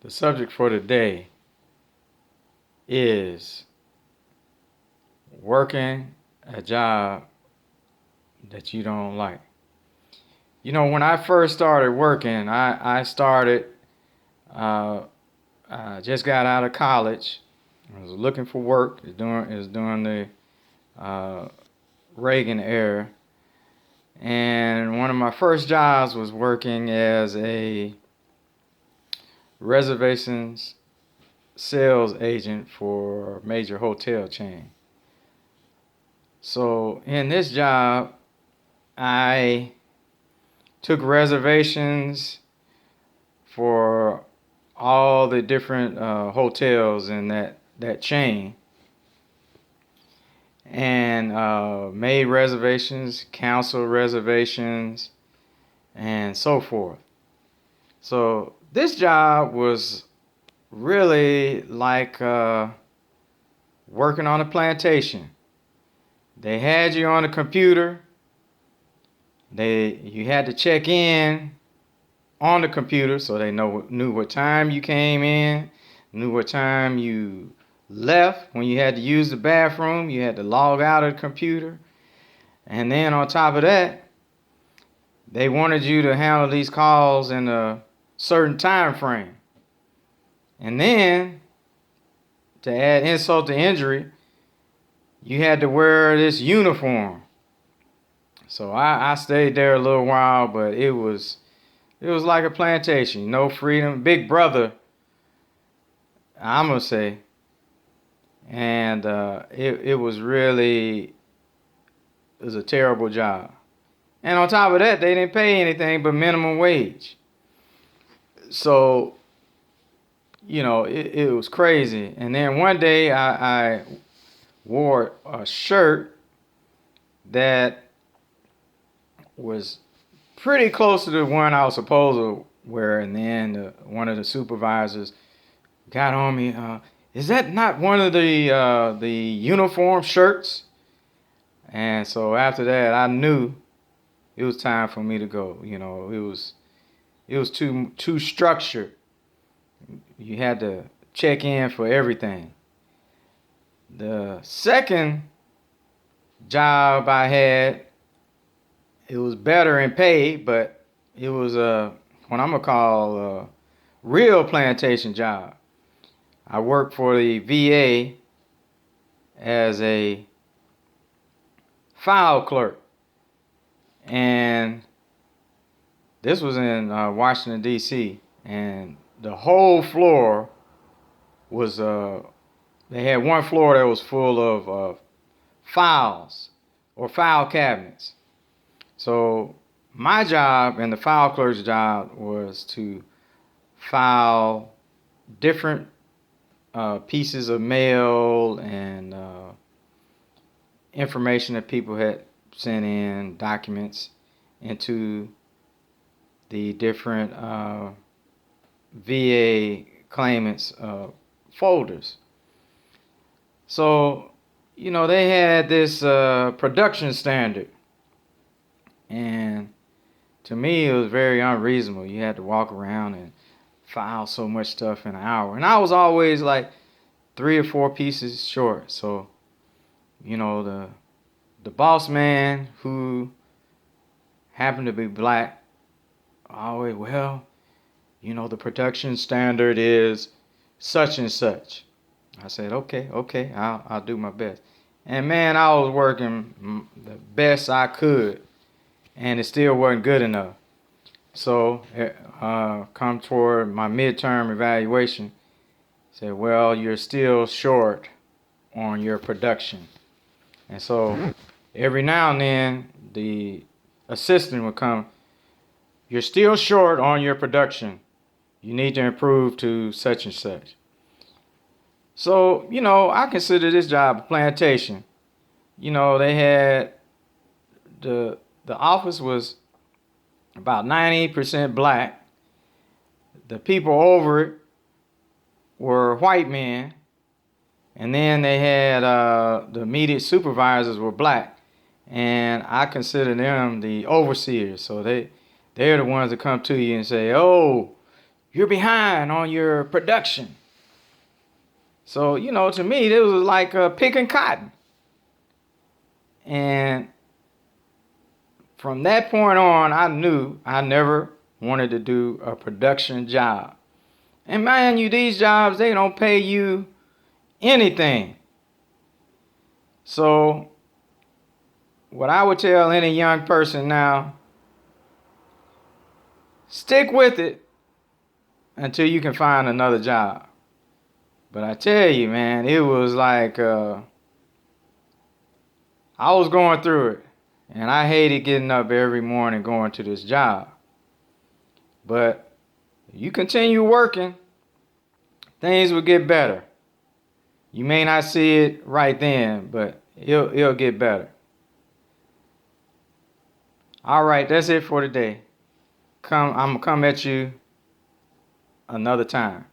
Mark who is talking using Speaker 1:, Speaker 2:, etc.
Speaker 1: The subject for today is working a job that you don't like. You know, when I first started working, I started, uh, just got out of college. I was looking for work. It was during the uh, Reagan era. And one of my first jobs was working as a reservations sales agent for a major hotel chain. So in this job, I took reservations for all the different hotels in that chain and made reservations, canceled reservations, and so forth. So this job was really like working on a plantation. They had you on the computer. You had to check in on the computer so they knew what time you came in, knew what time you left. When you had to use the bathroom, you had to log out of the computer. And then on top of that, they wanted you to handle these calls in a certain time frame. And then to add insult to injury, you had to wear this uniform. So I stayed there a little while, but it was like a plantation, no freedom, big brother, I'm gonna say. And it was really, it was a terrible job. And on top of that, they didn't pay anything but minimum wage. So, it was crazy. And then one day I wore a shirt that was pretty close to the one I was supposed to wear. And then one of the supervisors got on me. Is that not one of the uniform shirts? And so after that, I knew it was time for me to go. It was too structured. You had to check in for everything. The second job I had, it was better in pay, but it was what I'm gonna call a real plantation job. I worked for the VA as a file clerk, and this was in Washington D.C. and the whole floor was they had one floor that was full of files or file cabinets. So my job and the file clerk's job was to file different pieces of mail and information that people had sent in, documents, into the different VA claimants folders. So, they had this production standard. And to me, it was very unreasonable. You had to walk around and file so much stuff in an hour. And I was always like 3 or 4 pieces short. So, the boss man, who happened to be black, always, well, the production standard is such and such. I said, okay, I'll do my best. And man, I was working the best I could, and it still wasn't good enough. So, come toward my midterm evaluation, said, well, you're still short on your production. And so, every now and then, the assistant would come, you're still short on your production. You need to improve to such and such. So, I consider this job a plantation. They had the office was about 90% black. The people over it were white men. And then they had the immediate supervisors were black. And I consider them the overseers. So they're the ones that come to you and say, oh, you're behind on your production. So, to me, it was like picking cotton. And from that point on, I knew I never wanted to do a production job. And mind you, these jobs, they don't pay you anything. So, what I would tell any young person now, stick with it until you can find another job. But I tell you, man, it was like I was going through it. And I hated getting up every morning going to this job. But you continue working, things will get better. You may not see it right then, but it'll get better. All right, that's it for today. I'm gonna come at you another time.